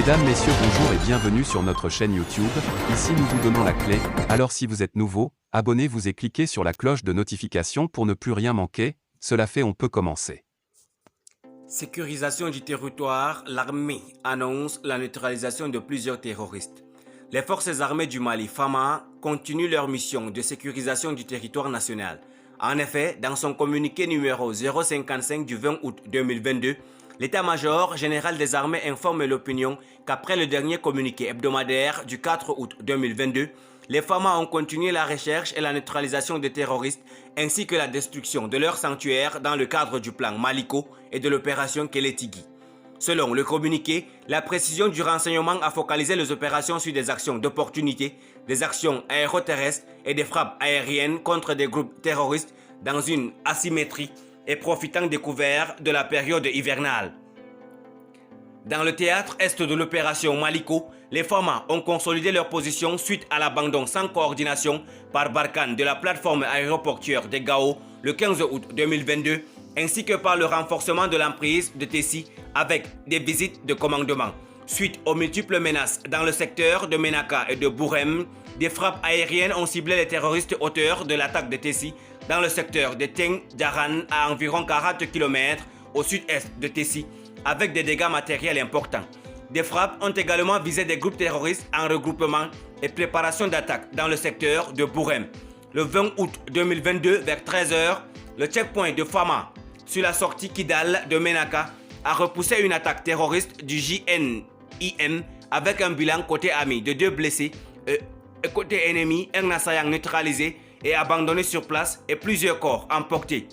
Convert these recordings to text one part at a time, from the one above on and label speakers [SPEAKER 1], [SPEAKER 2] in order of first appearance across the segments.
[SPEAKER 1] Mesdames, Messieurs, bonjour et bienvenue sur notre chaîne YouTube. Ici nous vous donnons la clé, alors si vous êtes nouveau, abonnez-vous et cliquez sur la cloche de notification pour ne plus rien manquer. Cela fait, on peut commencer.
[SPEAKER 2] Sécurisation du territoire, l'armée annonce la neutralisation de plusieurs terroristes. Les forces armées du Mali, FAMA, continuent leur mission de sécurisation du territoire national. En effet, dans son communiqué numéro 055 du 20 août 2022, l'état-major général des armées informe l'opinion qu'après le dernier communiqué hebdomadaire du 4 août 2022, les FAMA ont continué la recherche et la neutralisation des terroristes ainsi que la destruction de leurs sanctuaires dans le cadre du plan Maliko et de l'opération Kélétigui. Selon le communiqué, la précision du renseignement a focalisé les opérations sur des actions d'opportunité, des actions aéroterrestres et des frappes aériennes contre des groupes terroristes dans une asymétrie et profitant des couverts de la période hivernale. Dans le théâtre est de l'opération Maliko, les FAMA ont consolidé leur position suite à l'abandon sans coordination par Barkhane de la plateforme aéroportuaire de Gao le 15 août 2022, ainsi que par le renforcement de l'emprise de Tessi avec des visites de commandement. Suite aux multiples menaces dans le secteur de Menaka et de Bourem, des frappes aériennes ont ciblé les terroristes auteurs de l'attaque de Tessi dans le secteur de Teng Djaran à environ 40 km au sud-est de Tessi, avec des dégâts matériels importants. Des frappes ont également visé des groupes terroristes en regroupement et préparation d'attaque dans le secteur de Bourem. Le 20 août 2022, vers 13 h, le checkpoint de Fama, sur la sortie Kidal de Menaka, a repoussé une attaque terroriste du JNIM avec un bilan côté ami de 2 blessés et côté ennemi, un assaillant neutralisé et abandonné sur place et plusieurs corps emportés.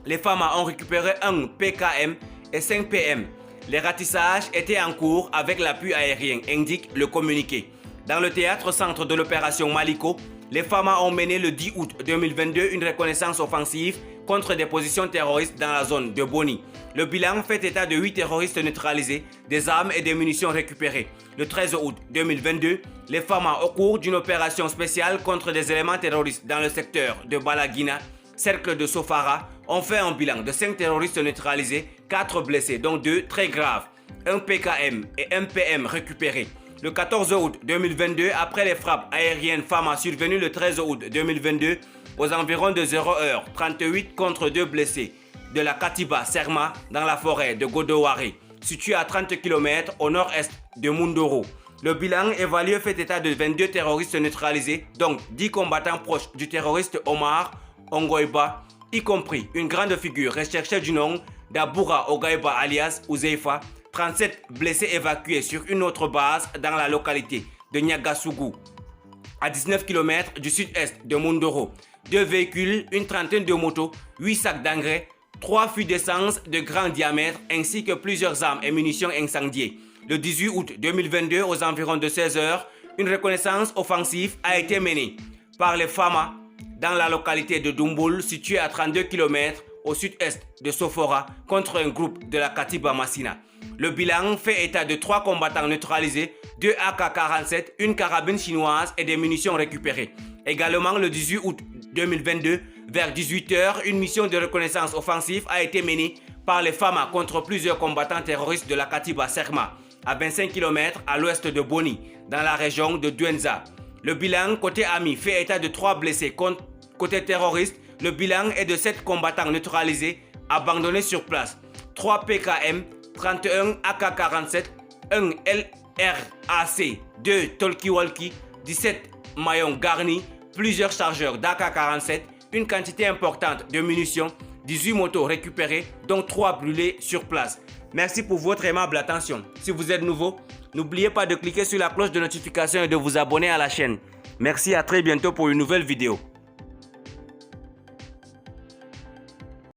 [SPEAKER 2] Les FAMA ont récupéré un PKM et 5 PM. Les ratissages étaient en cours avec l'appui aérien, indique le communiqué. Dans le théâtre centre de l'opération Maliko, les FAMA ont mené le 10 août 2022 une reconnaissance offensive contre des positions terroristes dans la zone de Boni. Le bilan fait état de 8 terroristes neutralisés, des armes et des munitions récupérées. Le 13 août 2022, les FAMA, au cours d'une opération spéciale contre des éléments terroristes dans le secteur de Balagina, cercle de Sofara, ont fait un bilan de 5 terroristes neutralisés, 4 blessés, dont 2 très graves, un PKM et un PM récupérés. Le 14 août 2022, après les frappes aériennes FAMA survenues le 13 août 2022, aux environs de 0h38 contre 2 blessés de la Katiba Serma dans la forêt de Godowari, située à 30 km au nord-est de Mundoro. Le bilan évalué fait état de 22 terroristes neutralisés, donc 10 combattants proches du terroriste Omar Ongoiba, y compris une grande figure recherchée du nom d'Aboura Ogaiba alias Uzeifa, 37 blessés évacués sur une autre base dans la localité de Nyagasugu, à 19 km du sud-est de Mundoro. 2 véhicules, une trentaine de motos, 8 sacs d'engrais, 3 fûts d'essence de grand diamètre ainsi que plusieurs armes et munitions incendiées. Le 18 août 2022, aux environs de 16 h, une reconnaissance offensive a été menée par les FAMA dans la localité de Dumboul, située à 32 km au sud-est de Sofora, contre un groupe de la Katiba Massina. Le bilan fait état de 3 combattants neutralisés, 2 AK-47, une carabine chinoise et des munitions récupérées. Également, le 18 août 2022, vers 18 h, une mission de reconnaissance offensive a été menée par les FAMA contre plusieurs combattants terroristes de la Katiba Serma, à 25 km à l'ouest de Boni, dans la région de Douenza. Le bilan côté ami fait état de 3 blessés. Côté terroriste, le bilan est de 7 combattants neutralisés, abandonnés sur place. 3 PKM, 31 AK-47, 1 LRAC, 2 talkie-walkie, 17 maillons garnis, plusieurs chargeurs d'AK-47, une quantité importante de munitions, 18 motos récupérées, dont 3 brûlées sur place. Merci pour votre aimable attention. Si vous êtes nouveau, n'oubliez pas de cliquer sur la cloche de notification et de vous abonner à la chaîne. Merci, à très bientôt pour une nouvelle vidéo.